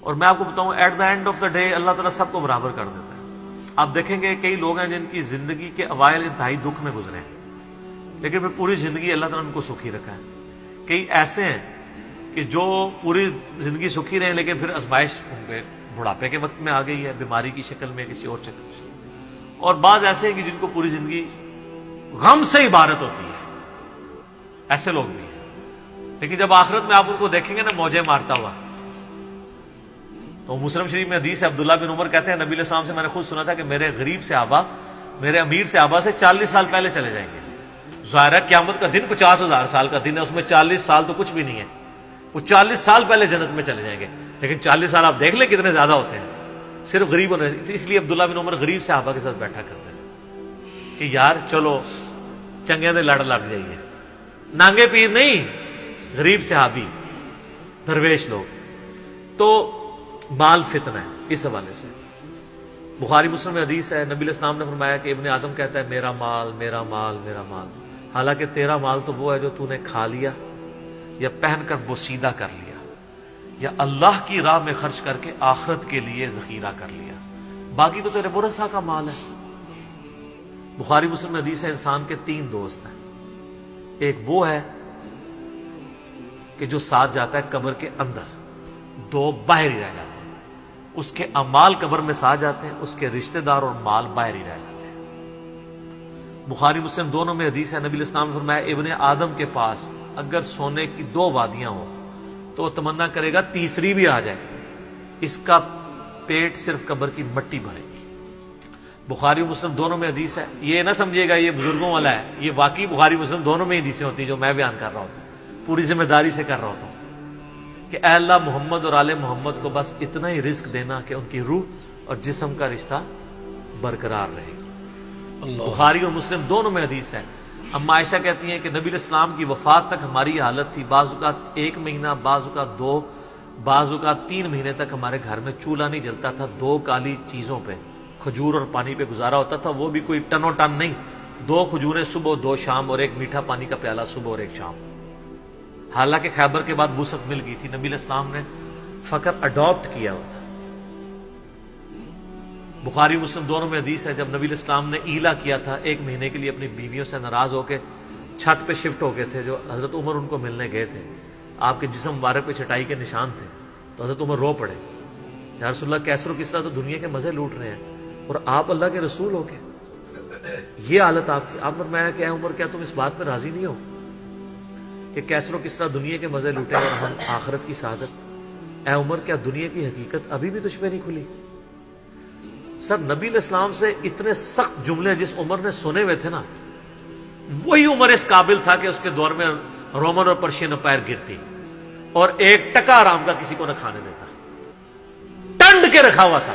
اور میں آپ کو بتاؤں at the end of the day Allah تعالیٰ سب کو برابر کر دیتا ہے. آپ دیکھیں گے کئی لوگ ہیں جن کی زندگی کے اوائل انتہائی دکھ میں گزرے ہیں لیکن پھر پوری زندگی اللہ تعالیٰ نے ان کو سکھی رکھا ہے. کئی ایسے ہیں کہ جو پوری زندگی سکھی رہے لیکن پھر آزمائش ان پہ بڑھاپے کے وقت میں آ گئی ہے، بیماری کی شکل میں، کسی اور شکل میں. اور بعض ایسے ہیں کہ جن کو پوری زندگی غم سے عبارت ہوتی ہے، ایسے لوگ بھی ہیں. لیکن جب آخرت میں آپ ان کو دیکھیں گے نا موجیں مارتا ہوا، تو مسلم شریف میں حدیث ہے، عبداللہ بن عمر کہتے ہیں نبی علیہ السلام سے میں نے خود سنا تھا کہ میرے غریب صحابہ میرے امیر صحابہ سے 40 سال پہلے چلے جائیں گے. ظاہر ہے قیامت کا دن 50,000 سال کا دن ہے، اس میں 40 سال تو کچھ بھی نہیں ہے. وہ 40 سال پہلے جنت میں چلے جائیں گے. لیکن 40 سال آپ دیکھ لیں کتنے زیادہ ہوتے ہیں صرف غریب ہونے. اس لیے عبداللہ بن عمر غریب صحابہ کے ساتھ بیٹھا کرتے ہیں کہ یار چلو چنگے دے لڑ لگ جائیے. نانگے پیر نہیں، غریب صحابی درویش لوگ. تو مال فتنہ ہے. اس حوالے سے بخاری مسلم میں حدیث ہے، نبی علیہ السلام نے فرمایا کہ ابن آدم کہتا ہے میرا مال میرا مال میرا مال. حالانکہ تیرا مال تو وہ ہے جو تو نے کھا لیا یا پہن کر بوسیدہ کر لیا یا اللہ کی راہ میں خرچ کر کے آخرت کے لیے ذخیرہ کر لیا. باقی تو تیرے ورثہ کا مال ہے. بخاری مسلم میں حدیث ہے انسان کے 3 دوست ہیں. ایک وہ ہے کہ جو ساتھ جاتا ہے قبر کے اندر، 2 باہر ہی رہ جاتے ہیں. اس کے اعمال قبر میں ساتھ جاتے ہیں، اس کے رشتہ دار اور مال باہر ہی رہ جاتے ہیں. بخاری مسلم دونوں میں حدیث ہے، نبی علیہ السلام نے فرمایا ابن آدم کے پاس اگر سونے کی 2 وادیاں ہوں تو وہ تمنا کرے گا تیسری بھی آ جائے. اس کا پیٹ صرف قبر کی مٹی بھرے گی. بخاری مسلم دونوں میں حدیث ہے. یہ نہ سمجھیے گا یہ بزرگوں والا ہے، یہ واقعی بخاری مسلم دونوں میں حدیثیں ہوتی ہیں جو میں بیان کر رہا ہوتا ہوں، پوری ذمہ داری سے کر رہا ہوتا ہوں کہ اے اللہ محمد اور آل محمد کو بس اتنا ہی رزق دینا کہ ان کی روح اور جسم کا رشتہ برقرار رہے. بخاری اور مسلم دونوں میں حدیث ہے. اما عائشہ کہتی ہیں کہ نبی علیہ السلام کی وفات تک ہماری یہ حالت تھی، بعض اوقات 1 مہینہ، بعض اوقات 2، بعض اوقات 3 مہینے تک ہمارے گھر میں چولہا نہیں جلتا تھا. 2 کالی چیزوں پہ، کھجور اور پانی پہ گزارا ہوتا تھا. وہ بھی کوئی ٹنو ٹن نہیں، 2 کھجوریں صبح 2 شام اور 1 میٹھا پانی کا پیالہ صبح اور 1 شام. حالانکہ خیبر کے بعد وسعت مل گئی تھی، نبی علیہ السلام نے فقط اڈاپٹ کیا ہوا تھا. بخاری مسلم دونوں میں حدیث ہے جب نبی علیہ السلام نے ایلا کیا تھا 1 مہینے کے لیے اپنی بیویوں سے ناراض ہو کے چھت پہ شفٹ ہو گئے تھے، جو حضرت عمر ان کو ملنے گئے تھے. آپ کے جسم مبارک پہ چٹائی کے نشان تھے تو حضرت عمر رو پڑے. یا رسول اللہ کیسر و کسرا تو دنیا کے مزے لوٹ رہے ہیں اور آپ اللہ کے رسول ہو کے یہ حالت آپ کی. آپ فرمایا کہ اے عمر کیا تم اس بات پہ راضی نہیں ہو کہ کیسر و کسرا دنیا کے مزے لوٹے اور ہم آخرت کی سعادت؟ اے عمر کیا دنیا کی حقیقت ابھی بھی تجھ پہ نہیں کھلی؟ سر نبی علیہ السلام سے اتنے سخت جملے جس عمر نے سنے ہوئے تھے نا، وہی عمر اس قابل تھا کہ اس کے دور میں رومن اور پرشین امپائر گرتی اور 1 ٹکا آرام کا کسی کو نہ کھانے دیتا، ٹنڈ کے رکھا ہوا تھا.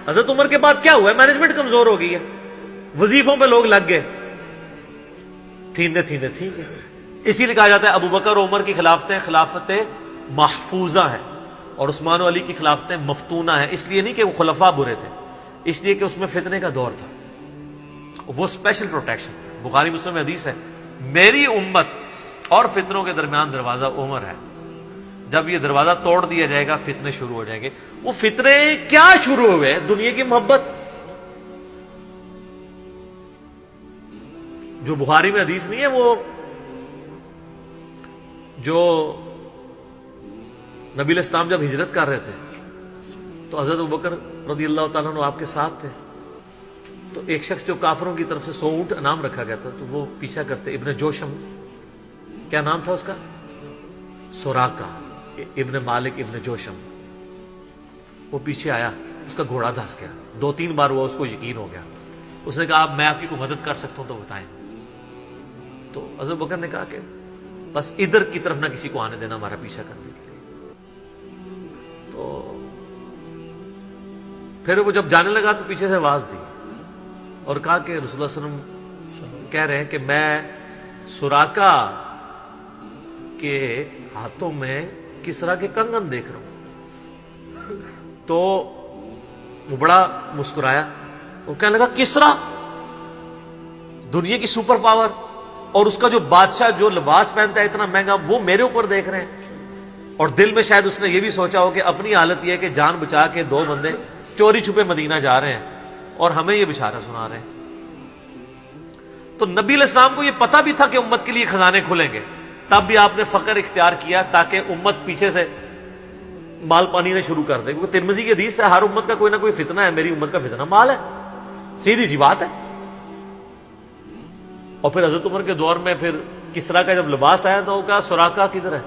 حضرت عمر کے بعد کیا ہوا ہے؟ مینجمنٹ کمزور ہو گئی ہے، وظیفوں پہ لوگ لگ گئے، تھیندے تھیندے ٹھیک ہے. اسی لیے کہا جاتا ہے ابو بکر اور عمر کی خلافتیں خلافتیں محفوظہ ہیں اور عثمان و علی کی خلافتیں مفتونہ ہیں. اس لیے نہیں کہ وہ خلفاء برے تھے، اس لیے کہ اس میں فتنے کا دور تھا، وہ اسپیشل پروٹیکشن. بخاری مسلم میں حدیث ہے میری امت اور فتنوں کے درمیان دروازہ عمر ہے. جب یہ دروازہ توڑ دیا جائے گا فتنے شروع ہو جائیں گے. وہ فتنے کیا شروع ہوئے؟ دنیا کی محبت. جو بخاری میں حدیث نہیں ہے، وہ جو نبی علیہ السلام جب ہجرت کر رہے تھے تو حضرت ابوبکر رضی اللہ تعالیٰ عنہ آپ کے ساتھ تھے. تو ایک شخص جو کافروں کی طرف سے 100 اونٹ انعام رکھا گیا تھا تو وہ پیچھا کرتے. ابن جوشم، کیا نام تھا اس کا؟ سوراقہ ابن مالک ابن جوشم. وہ پیچھے آیا، اس کا گھوڑا دھس گیا. 2-3 بار وہ اس کو یقین ہو گیا. اس نے کہا میں آپ کی کوئی مدد کر سکتا ہوں تو بتائیں. تو حضرت ابوبکر نے کہا کہ بس ادھر کی طرف نہ کسی کو آنے دینا ہمارا پیچھا کرنے کے لیے. تو پھر وہ جب جانے لگا تو پیچھے سے آواز دی اور کہا کہ رسول اللہ صلی اللہ علیہ وسلم کہہ رہے ہیں کہ میں سوراقہ کے ہاتھوں میں کسرا کے کنگن دیکھ رہا ہوں. تو وہ بڑا مسکرایا، وہ کہنے لگا کسرا دنیا کی سپر پاور اور اس کا جو بادشاہ جو لباس پہنتا ہے اتنا مہنگا، وہ میرے اوپر دیکھ رہے ہیں. اور دل میں شاید اس نے یہ بھی سوچا ہو کہ اپنی حالت یہ ہے کہ جان بچا کے 2 بندے چوری چھپے مدینہ جا رہے ہیں اور ہمیں یہ بشارت سنا رہے ہیں. تو نبی علیہ السلام کو یہ پتا بھی تھا کہ امت کے لیے خزانے کھلیں گے, تب بھی آپ نے فقر اختیار کیا تاکہ امت پیچھے سے مال پانی نے شروع کر دے, کیونکہ ترمذی کی حدیث ہے ہر امت کا کوئی نہ کوئی فتنہ ہے, میری امت کا فتنہ مال ہے, سیدھی سی بات ہے. اور پھر حضرت عمر کے دور میں پھر کسرا کا جب لباس آیا تو کہا سراقہ کدھر ہے,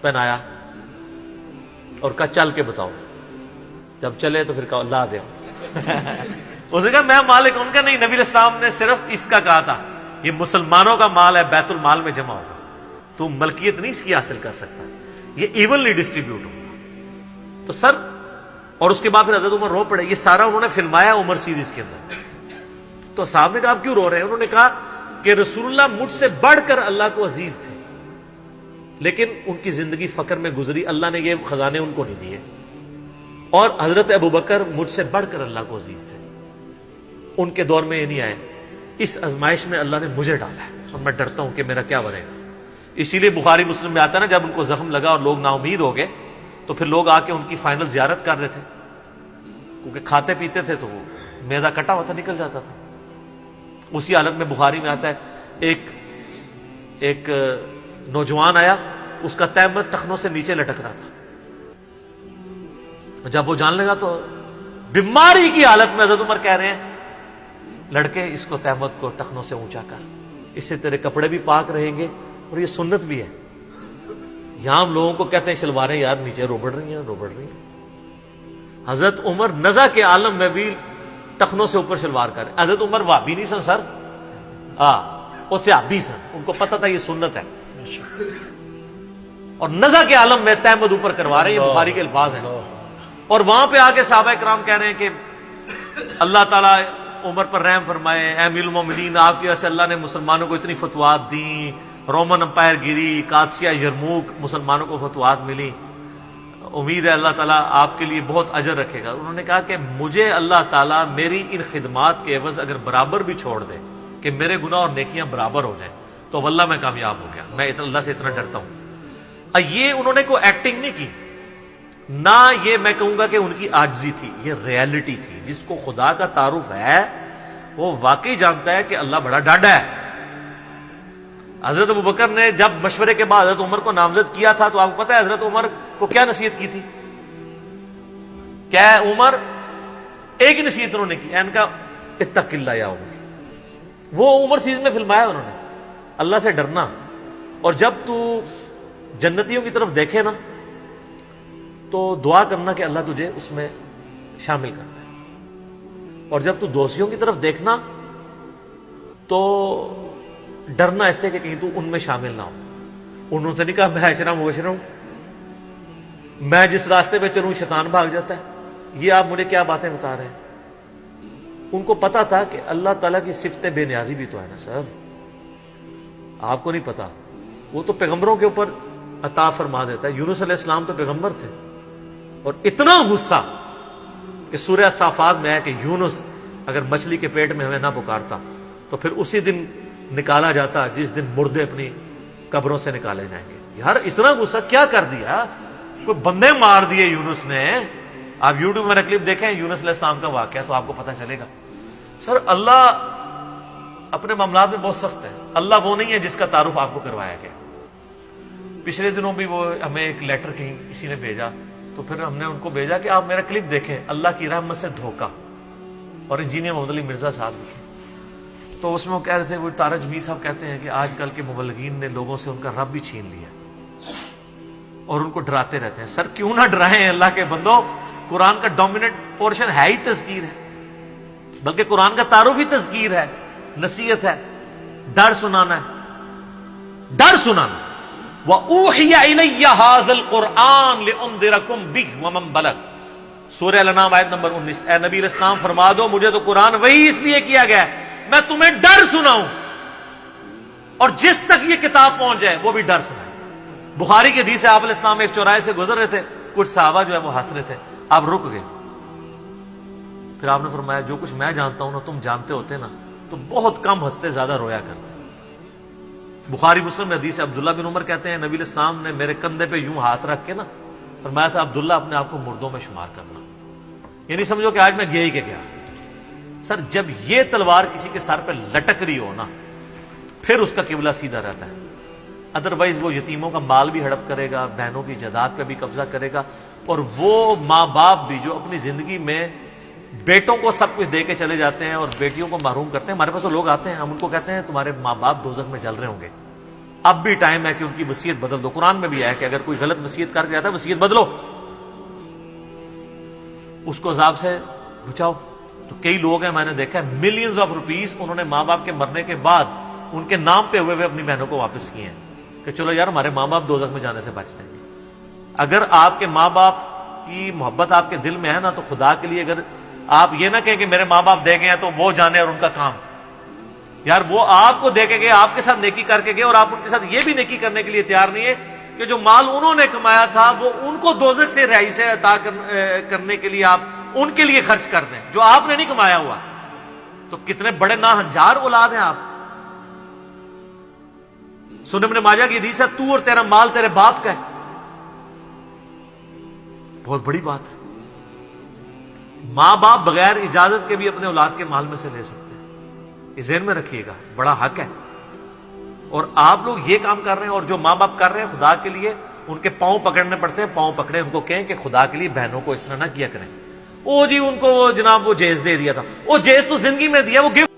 پہنایا اور کہا چل کے بتاؤ. جب چلے تو پھر کہا لا دے. اس نے کہا میں مالک ان کا نہیں, نبی علیہ السلام نے صرف اس کا کہا تھا یہ مسلمانوں کا مال ہے, بیت المال میں جمع ہوگا, تو ملکیت نہیں اس کی حاصل کر سکتا, یہ ایونلی ڈسٹریبیوٹ ہوگا. تو سر, اور اس کے بعد پھر حضرت عمر رو پڑے. یہ سارا انہوں نے فلمایا عمر سیریز کے اندر. تو صاحب نے کہا آپ کیوں رو رہے ہیں؟ انہوں نے کہا کہ رسول اللہ مجھ سے بڑھ کر اللہ کو عزیز تھے, لیکن ان کی زندگی فقر میں گزری, اللہ نے یہ خزانے ان کو نہیں دیے. اور حضرت ابوبکر مجھ سے بڑھ کر اللہ کو عزیز تھے, ان کے دور میں یہ نہیں آئے. اس آزمائش میں اللہ نے مجھے ڈالا ہے اور میں ڈرتا ہوں کہ میرا کیا بنے گا. اسی لیے بخاری مسلم میں آتا ہے نا, جب ان کو زخم لگا اور لوگ نا امید ہو گئے تو پھر لوگ آ کے ان کی فائنل زیارت کر رہے تھے, کیونکہ کھاتے پیتے تھے تو وہ میدا کٹا ہوا تھا, نکل جاتا تھا. اسی حالت میں بخاری میں آتا ہے ایک نوجوان آیا, اس کا تہمت ٹخنوں سے نیچے لٹک رہا تھا. جب وہ جان لگا تو بیماری کی حالت میں حضرت عمر کہہ رہے ہیں لڑکے اس کو تہمت کو ٹخنوں سے اونچا کر, اس سے تیرے کپڑے بھی پاک رہیں گے اور یہ سنت بھی ہے. یہاں ہم لوگوں کو کہتے ہیں شلواریں یار نیچے روبڑ رہی ہیں. حضرت عمر نزا کے عالم میں بھی ٹخنوں سے اوپر شلوار کر. حضرت عمر وہابی نہیں سن سر, وہ صحابی سن, ان کو پتا تھا یہ سنت ہے. اور نزا کے عالم میں تہمت اوپر کروا رہے ہیں, یہ بخاری کے الفاظ ہیں. اور وہاں پہ آگے صحابہ کرام کہہ رہے ہیں کہ اللہ تعالیٰ عمر پر رحم فرمائے, اے امیر المومنین آپ کی وجہ سے اللہ نے مسلمانوں کو اتنی فتوحات دیں, رومن امپائر گری, قادسیہ یرموک مسلمانوں کو فتوحات ملی, امید ہے اللہ تعالیٰ آپ کے لیے بہت اجر رکھے گا. انہوں نے کہا کہ مجھے اللہ تعالیٰ میری ان خدمات کے عوض اگر برابر بھی چھوڑ دے کہ میرے گناہ اور نیکیاں برابر ہو جائیں تو واللہ میں کامیاب ہو گیا, میں اللہ سے اتنا ڈرتا ہوں. یہ انہوں نے کوئی ایکٹنگ نہیں کی, نہ یہ میں کہوں گا کہ ان کی عاجزی تھی, یہ ریالٹی تھی. جس کو خدا کا تعارف ہے وہ واقعی جانتا ہے کہ اللہ بڑا ڈاڈا ہے. حضرت ابوبکر نے جب مشورے کے بعد حضرت عمر کو نامزد کیا تھا تو آپ کو پتا ہے حضرت عمر کو کیا نصیحت کی تھی؟ کیا عمر ایک ہی نصیحت انہوں نے کی, ان کا اتق اللہ یا عمر. وہ عمر سیریز میں فلمایا انہوں نے, اللہ سے ڈرنا. اور جب تو جنتیوں کی طرف دیکھے نا تو دعا کرنا کہ اللہ تجھے اس میں شامل کرتا ہے, اور جب تو دوستیوں کی طرف دیکھنا تو ڈرنا ایسے کہ کہیں تو ان میں شامل نہ ہو. انہوں نے نہیں کہا میں اشرا مبشرا ہوں, میں جس راستے پہ چلوں شیطان بھاگ جاتا ہے, یہ آپ مجھے کیا باتیں بتا رہے ہیں. ان کو پتا تھا کہ اللہ تعالیٰ کی صفت بے نیازی بھی تو ہے نا سر, آپ کو نہیں پتا. وہ تو پیغمبروں کے اوپر عطا فرما دیتا ہے. یونس علیہ السلام تو پیغمبر تھے, اور اتنا غصہ کہ سورہ صافات میں ہے کہ یونس اگر مچھلی کے پیٹ میں ہمیں نہ پکارتا تو پھر اسی دن نکالا جاتا جس دن مردے اپنی قبروں سے نکالے جائیں گے. یار اتنا غصہ کیا کر دیا, کوئی بندے مار دیے یونس نے. آپ یوٹیوب میں کلپ دیکھیں یونس علیہ السلام کا واقعہ تو آپ کو پتہ چلے گا. سر اللہ اپنے معاملات میں بہت سخت ہے. اللہ وہ نہیں ہے جس کا تعارف آپ کو کروایا گیا. پچھلے دنوں بھی وہ ہمیں ایک لیٹر کہیں کسی نے بھیجا تو پھر ہم نے ان کو بھیجا کہ آپ میرا کلپ دیکھیں, اللہ کی رحمت سے دھوکہ, اور انجینئر محمد علی مرزا صاحب لکھے. تو اس میں وہ کہہ رہے تھے, وہ تارج میر صاحب کہتے ہیں کہ آج کل کے مبلغین نے لوگوں سے ان کا رب بھی چھین لیا اور ان کو ڈراتے رہتے ہیں. سر کیوں نہ ڈرائیں اللہ کے بندوں, قرآن کا ڈومیننٹ پورشن ہے ہی تذکیر ہے, بلکہ قرآن کا تعارف ہی تذکیر ہے, نصیحت ہے, ڈر سنانا ہے, ڈر سنانا. وَأُوحِيَ إِلَيَّ هَذَا الْقُرْآنُ لِأُنذِرَكُمْ بِهِ وَمَنْ بَلَغَ. سورہ الانعام آیت نمبر 19. اے نبی علیہ السلام فرما دو مجھے تو قرآن وہی اس لیے کیا گیا ہے میں تمہیں ڈر سناؤں, اور جس تک یہ کتاب پہنچ جائے وہ بھی ڈر سنائے. بخاری کی حدیث ہے آپ علیہ السلام ایک چوراہے سے گزر رہے تھے, کچھ صحابہ جو ہے وہ ہنس رہے تھے, آپ رک گئے. پھر آپ نے فرمایا جو کچھ میں جانتا ہوں نا تم جانتے ہوتے نا تو بہت کم ہنستے زیادہ رویا کرتے. بخاری مسلم میں حدیث ہے، عبداللہ بن عمر کہتے ہیں نبی علیہ السلام نے میرے کندھے پہ یوں ہاتھ رکھ کے نا فرمایا تھا عبداللہ اپنے آپ کو مردوں میں شمار کرنا، یعنی سمجھو کہ آج میں گیا ہی کہ گیا۔ سر جب یہ تلوار کسی کے سر پہ لٹک رہی ہو نا پھر اس کا قبلہ سیدھا رہتا ہے، ادروائز وہ یتیموں کا مال بھی ہڑپ کرے گا، بہنوں کی جائیداد پہ بھی قبضہ کرے گا، اور وہ ماں باپ بھی جو اپنی زندگی میں بیٹوں کو سب کچھ دے کے چلے جاتے ہیں اور بیٹیوں کو محروم کرتے ہیں۔ ہمارے پاس تو لوگ آتے ہیں، ہم ان کو کہتے ہیں تمہارے ماں باپ دوزخ میں جل رہے ہوں گے، اب بھی ٹائم ہے کہ ان کی وصیت بدل دو۔ قرآن میں بھی ہے کہ اگر کوئی غلط وصیت کر کے جاتا ہے وصیت بدلو، اس کو عذاب سے بچاؤ۔ تو کئی لوگ ہیں، میں نے دیکھا ہے ملینز آف روپیز انہوں نے ماں باپ کے مرنے کے بعد ان کے نام پہ ہوئے اپنی بہنوں کو واپس کیے ہیں کہ چلو یار ہمارے ماں باپ دوزخ میں جانے سے بچتے ہیں۔ اگر آپ کے ماں باپ کی محبت آپ کے دل میں ہے نا تو خدا کے لیے اگر آپ یہ نہ کہیں کہ میرے ماں باپ دے گئے ہیں تو وہ جانے اور ان کا کام، یار وہ آپ کو دے کے گئے، آپ کے ساتھ نیکی کر کے گئے، اور آپ ان کے ساتھ یہ بھی نیکی کرنے کے لیے تیار نہیں ہے کہ جو مال انہوں نے کمایا تھا وہ ان کو دوزخ سے رہائی سے عطا کرنے کے لیے آپ ان کے لیے خرچ کر دیں جو آپ نے نہیں کمایا ہوا۔ تو کتنے بڑے ناہنجار اولاد ہیں آپ۔ سنن ابن ماجہ کی حدیث ہے تو اور تیرا مال تیرے باپ کا ہے، بہت بڑی بات ہے۔ ماں باپ بغیر اجازت کے بھی اپنے اولاد کے مال میں سے لے سکتے ہیں، یہ ذہن میں رکھیے گا، بڑا حق ہے۔ اور آپ لوگ یہ کام کر رہے ہیں، اور جو ماں باپ کر رہے ہیں خدا کے لیے ان کے پاؤں پکڑنے پڑتے ہیں، پاؤں پکڑے، ان کو کہیں کہ خدا کے لیے بہنوں کو اس طرح نہ کیا کریں۔ او جی ان کو جناب وہ جیز دے دیا تھا، وہ جیز تو زندگی میں دیا، وہ گفٹ